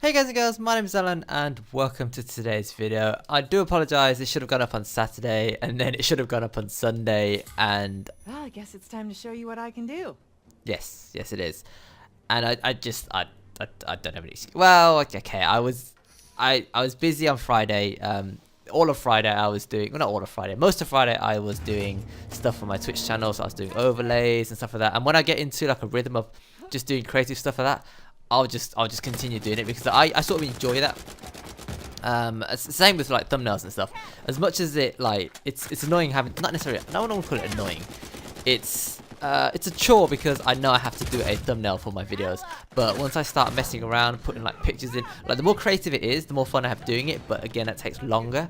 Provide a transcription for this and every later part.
Hey guys and girls, my name is Alan and welcome to today's video. I do apologise, it should have gone up on Saturday and then it should have gone up on Sunday and... Well, I guess it's time to show you what I can do. Yes it is. And I don't have any excuse. Well, okay, I was busy on Friday. All of Friday I was doing, well not all of Friday, most of Friday I was doing stuff on my Twitch channel, so I was doing overlays and stuff like that. And when I get into like a rhythm of just doing creative stuff like that, I'll just continue doing it because I sort of enjoy that. It's the same with like thumbnails and stuff. As much as it like it's annoying having, not necessarily, no one would call it annoying. It's a chore because I know I have to do a thumbnail for my videos. But once I start messing around, putting like pictures in, like the more creative it is, the more fun I have doing it. But again, that takes longer.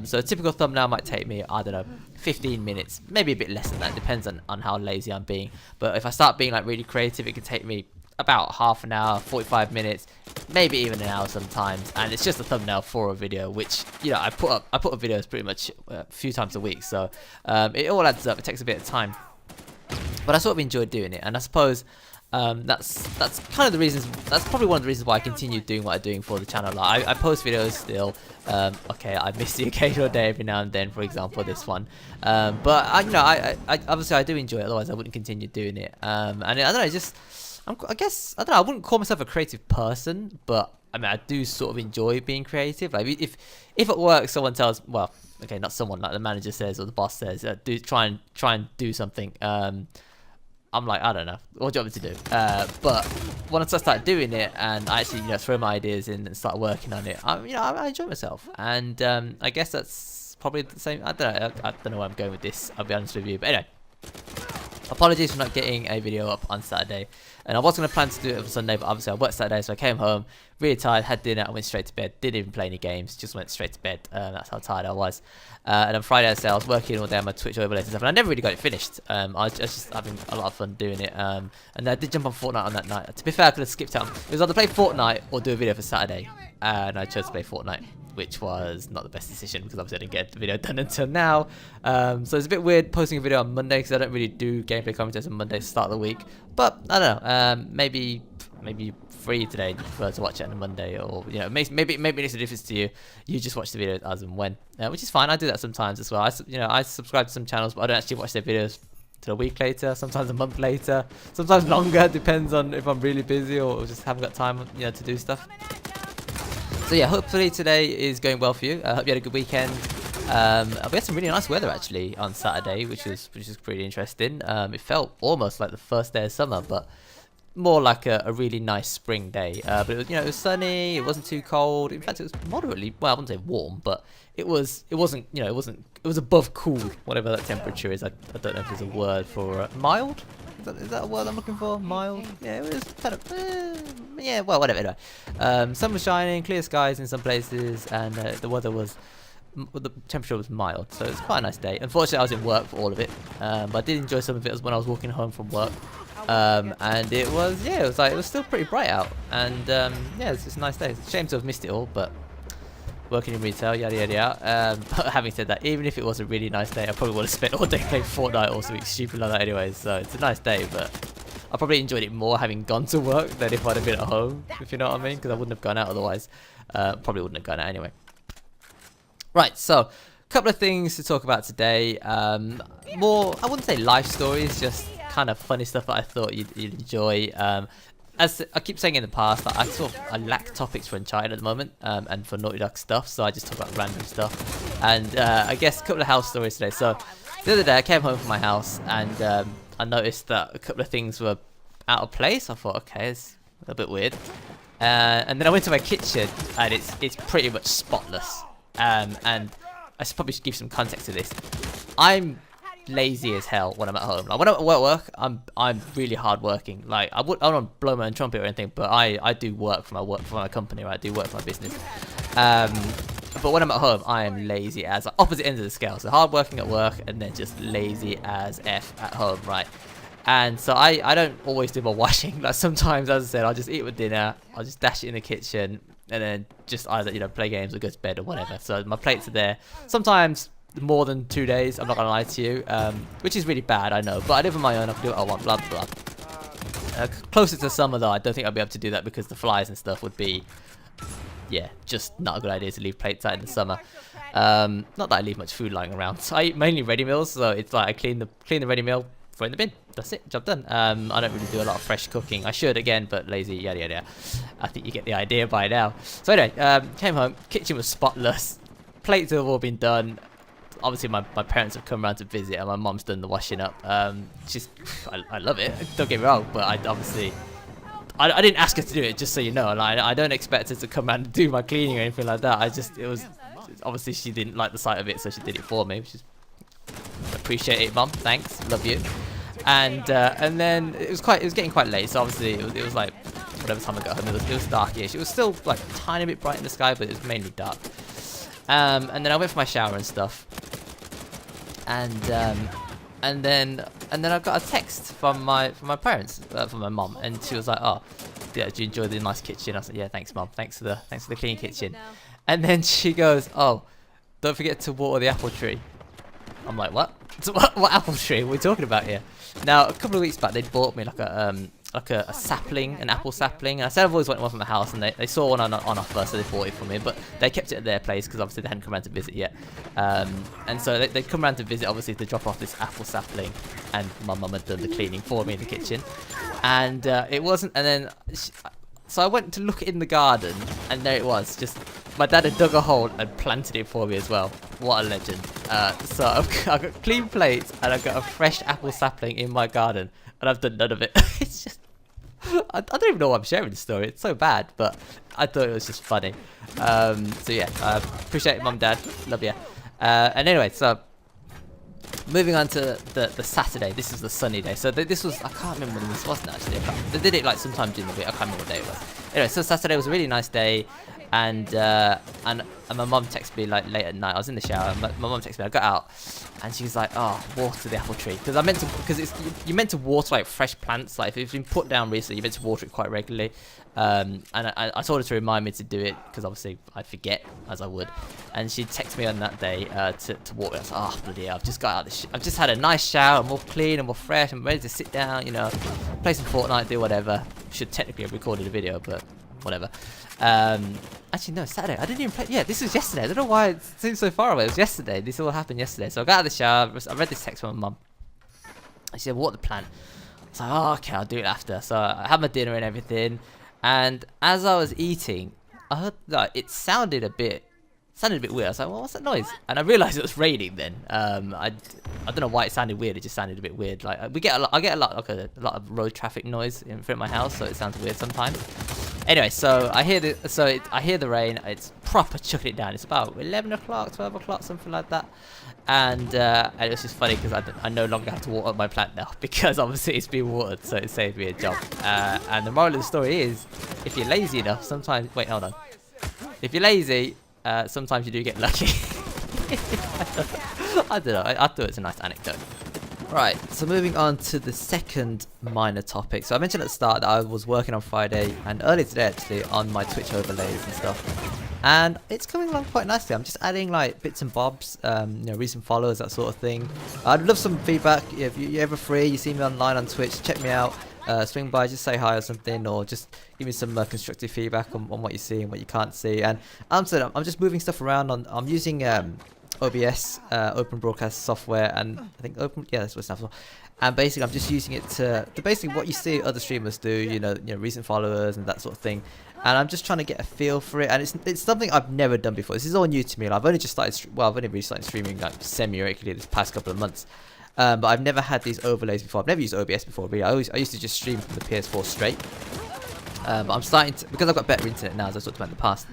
So a typical thumbnail might take me, I don't know, 15 minutes, maybe a bit less than that. Depends on how lazy I'm being. But if I start being like really creative, it can take me about half an hour, 45 minutes, maybe even an hour sometimes, and it's just a thumbnail for a video, which, you know, I put up videos pretty much a few times a week, so it all adds up. It takes a bit of time, but I sort of enjoy doing it, and I suppose that's kind of the reasons. That's probably one of the reasons why I continue doing what I'm doing for the channel. Like, I post videos still. Okay, I miss the occasional day every now and then, for example this one, but I obviously I do enjoy it, otherwise I wouldn't continue doing it. And I don't know, just I guess, I don't know, I wouldn't call myself a creative person, but I mean, I do sort of enjoy being creative. Like, if at work someone tells, well, okay, not someone, like the manager says or the boss says, try and do something, I'm like, I don't know, what do you want me to do? But once I start doing it and I actually, throw my ideas in and start working on it, I enjoy myself. And I guess that's probably the same. I don't know where I'm going with this, I'll be honest with you. But anyway, apologies for not getting a video up on Saturday, and I was going to plan to do it on Sunday, but obviously I worked Saturday, so I came home really tired, had dinner, I went straight to bed, didn't even play any games, just went straight to bed. That's how tired I was. And on Friday I was working all day on my Twitch overlays and stuff, and I never really got it finished. I was just having a lot of fun doing it, and I did jump on Fortnite on that night. To be fair, I could have skipped out. It was either play Fortnite or do a video for Saturday, and I chose to play Fortnite, which was not the best decision because obviously I didn't get the video done until now. So it's a bit weird posting a video on Monday because I don't really do gameplay commentaries on Monday to start the week. But I don't know, maybe free today, you prefer to watch it on a Monday, or maybe it makes a difference to you. You just watch the video as and when, which is fine. I do that sometimes as well. I subscribe to some channels, but I don't actually watch their videos till a week later, sometimes a month later, sometimes longer. Depends on if I'm really busy or just haven't got time, to do stuff. So yeah, hopefully today is going well for you. I hope you had a good weekend. We had some really nice weather actually on Saturday, which is pretty interesting. It felt almost like the first day of summer, but more like a really nice spring day. But it was, it was sunny. It wasn't too cold. In fact, it was moderately, well, I wouldn't say warm, but it was above cool, whatever that temperature is. I don't know if there's a word for mild. Is that a word I'm looking for? Mild? Yeah, it was kind of, yeah, well, whatever. Anyway, sun was shining, clear skies in some places, and the temperature was mild, so it was quite a nice day. Unfortunately, I was in work for all of it, but I did enjoy some of it as when I was walking home from work. And it was still pretty bright out, and yeah, it's just a nice day. It's a shame to have missed it all, but working in retail, yada yada yada. But having said that, even if it was a really nice day, I probably would have spent all day playing Fortnite or something stupid like that anyway. So it's a nice day, but I probably enjoyed it more having gone to work than if I'd have been at home, if you know what I mean, because I wouldn't have gone out otherwise. Probably wouldn't have gone out anyway. Right, so a couple of things to talk about today. More, I wouldn't say life stories, just kind of funny stuff that I thought you'd enjoy. As I keep saying in the past, I lack topics for Uncharted at the moment, and for Naughty Dog stuff, so I just talk about random stuff. And I guess a couple of house stories today. So the other day I came home from my house and I noticed that a couple of things were out of place. I thought, okay, it's a bit weird. And then I went to my kitchen and it's pretty much spotless. And I should probably give some context to this. I'm lazy as hell when I'm at home. Like when I'm at work, I'm really hard working. Like I don't blow my own trumpet or anything, but I do work for my company, right? I do work for my business. But when I'm at home, I am lazy as opposite ends of the scale. So hard working at work and then just lazy as F at home, right? And so I don't always do my washing. Like sometimes, as I said, I'll just eat my dinner, I'll just dash it in the kitchen, and then just either play games or go to bed or whatever. So my plates are there. Sometimes more than 2 days, I'm not gonna lie to you, which is really bad, I know, but I live on my own, I can do what I want, blah blah blah. Closer to summer though, I don't think I'll be able to do that because the flies and stuff would be, yeah, just not a good idea to leave plates out in the summer. Not that I leave much food lying around. So I eat mainly ready meals, so it's like I clean the ready meal, throw it in the bin. That's it, job done. I don't really do a lot of fresh cooking. I should again, but lazy, yada yada. I think you get the idea by now. So anyway, came home, kitchen was spotless, plates have all been done. Obviously my parents have come around to visit and my mom's done the washing up. I love it, don't get me wrong, but I didn't ask her to do it, just so you know. Like, I don't expect her to come around and do my cleaning or anything like that. Obviously she didn't like the sight of it, so she did it for me, which is, appreciate it, Mum, thanks, love you. And then it was getting quite late, so obviously it was like whatever time I got home, it was darkish. It was still like a tiny bit bright in the sky, but it was mainly dark. And then I went for my shower and stuff, and then I got a text from my parents, from my mom, and she was like, "Oh, yeah, do you enjoy the nice kitchen?" I said, "Yeah, thanks, Mom. Thanks for the clean kitchen." And then she goes, "Oh, don't forget to water the apple tree." I'm like, "What? What apple tree are we talking about here?" Now, a couple of weeks back, they'd bought me like a sapling, an apple sapling, and I said I've always wanted one from the house, and they saw one on offer, so they bought it for me, but they kept it at their place because obviously they hadn't come around to visit yet. And so they'd come around to visit, obviously, to drop off this apple sapling, and my mum had done the cleaning for me in the kitchen. And it wasn't, and then so I went to look in the garden, and there it was. Just my dad had dug a hole and planted it for me as well. What a legend! So I've got clean plates, and I've got a fresh apple sapling in my garden, and I've done none of it. It's just, I don't even know why I'm sharing this story. It's so bad, but I thought it was just funny. So yeah, appreciate it, Mum, Dad, love you. And anyway, so moving on to the Saturday. This is the sunny day. So this was, I can't remember when this was actually. They did it like sometime during the week. I can't remember what day it was. Anyway, so Saturday was a really nice day, and my mum texted me like late at night. I was in the shower. And my mum texted me. I got out, and she was like, "Oh, water the apple tree," because you're meant to water like fresh plants. Like if it's been put down recently, you're meant to water it quite regularly. And I told her to remind me to do it because obviously I forget, as I would. And she texted me on that day to water it. I was like, "Oh bloody hell, I've just got out I've just had a nice shower, I'm all clean and more fresh, I'm ready to sit down, you know, play some Fortnite, do whatever." Should technically have recorded a video, but whatever. Actually no, Saturday, I didn't even play. Yeah, this was yesterday. I don't know why it seems so far away. It was yesterday. This all happened yesterday. So I got out of the shower, I read this text from my mum. She said, "What the plan?" I was like, "Oh, okay, I'll do it after." So I had my dinner and everything, and as I was eating, I heard that it sounded a bit weird. I was like, "Well, what's that noise?" And I realised it was raining then. I don't know why it sounded weird. It just sounded a bit weird. Like I get a lot of road traffic noise in front of my house, so it sounds weird sometimes. Anyway, so I hear the rain. It's proper chucking it down. It's about 11 o'clock, 12 o'clock, something like that. And it was just funny because I no longer have to water my plant now because obviously it's being watered, so it saved me a job. And the moral of the story is, if you're lazy enough, sometimes hold on. If you're lazy, sometimes you do get lucky. I don't know. I thought it's a nice anecdote. Right, so moving on to the second minor topic. So I mentioned at the start that I was working on Friday and earlier today actually on my Twitch overlays and stuff. And it's coming along quite nicely. I'm just adding like bits and bobs, recent followers, that sort of thing. I'd love some feedback. If you're ever free, you see me online on Twitch, check me out. Swing by, just say hi or something, or just give me some constructive feedback on what you see and what you can't see. And I'm just moving stuff around. I'm using OBS, Open Broadcast Software, and I think that's what it stands for. And basically, I'm just using it to basically what you see other streamers do, you know, recent followers and that sort of thing. And I'm just trying to get a feel for it, and it's something I've never done before. This is all new to me. Like, I've only really started streaming like semi-regularly this past couple of months. But I've never had these overlays before. I've never used OBS before, really. I used to just stream from the PS4 straight. But I'm starting to, because I've got better internet now, as I talked about in the past.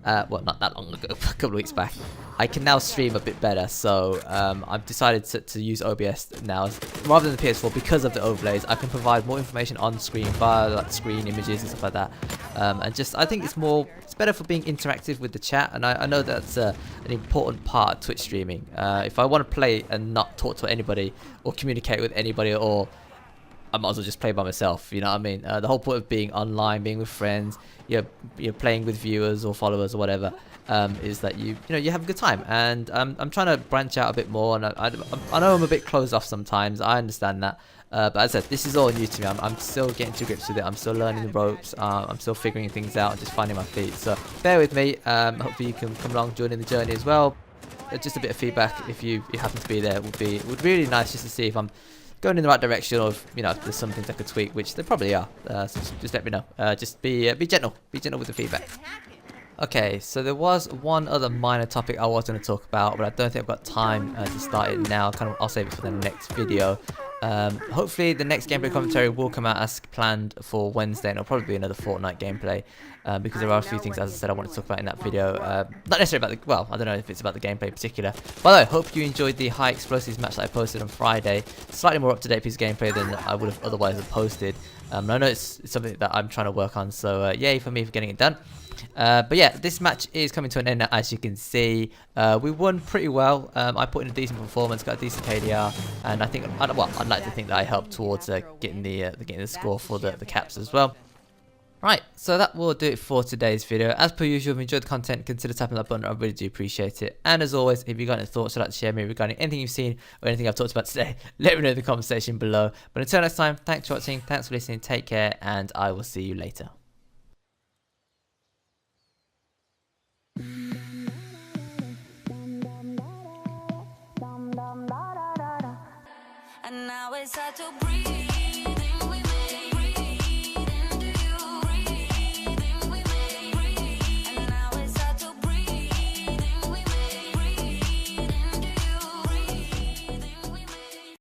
Well, not that long ago, a couple of weeks back. I can now stream a bit better, so I've decided to use OBS now rather than the PS4 because of the overlays. I can provide more information on screen via like screen images and stuff like that, and just I think it's better for being interactive with the chat, and I know that's an important part of Twitch streaming. If I want to play and not talk to anybody or communicate with anybody at all, I might as well just play by myself, you know what I mean? The whole point of being online, being with friends, you're playing with viewers or followers or whatever, is that you have a good time. And I'm trying to branch out a bit more, and I know I'm a bit closed off sometimes. I understand that, But as I said, this is all new to me. I'm still getting to grips with it. I'm still learning the ropes. I'm still figuring things out, just finding my feet. So bear with me. Hopefully you can come along, join in the journey as well. Just a bit of feedback if you happen to be there would be really nice, just to see if I'm going in the right direction, or if, if there's some things I could tweak, which there probably are. So just let me know. Just be gentle. Be gentle with the feedback. Okay, so there was one other minor topic I was going to talk about, but I don't think I've got time to start it now. I'll save it for the next video. Hopefully the next gameplay commentary will come out as planned for Wednesday, and it'll probably be another Fortnite gameplay, because there are a few things, as I said, I want to talk about in that video. Not necessarily about the, well, I don't know if it's about the gameplay in particular. By the way, hope you enjoyed the high explosives match that I posted on Friday. Slightly more up-to-date piece of gameplay than I would have otherwise have posted. I know it's something that I'm trying to work on, so yay for me for getting it done. But yeah, this match is coming to an end now, as you can see. We won pretty well. I put in a decent performance, got a decent KDR, and I think, I'd like to think that I helped towards getting the score for the caps as well. Right, so that will do it for today's video. As per usual, if you enjoyed the content, consider tapping that button. I really do appreciate it. And as always, if you've got any thoughts you'd like to share with me regarding anything you've seen or anything I've talked about today, let me know in the comment section below. But until next time, thanks for watching, thanks for listening, take care, and I will see you later. And now it's hard to breathe.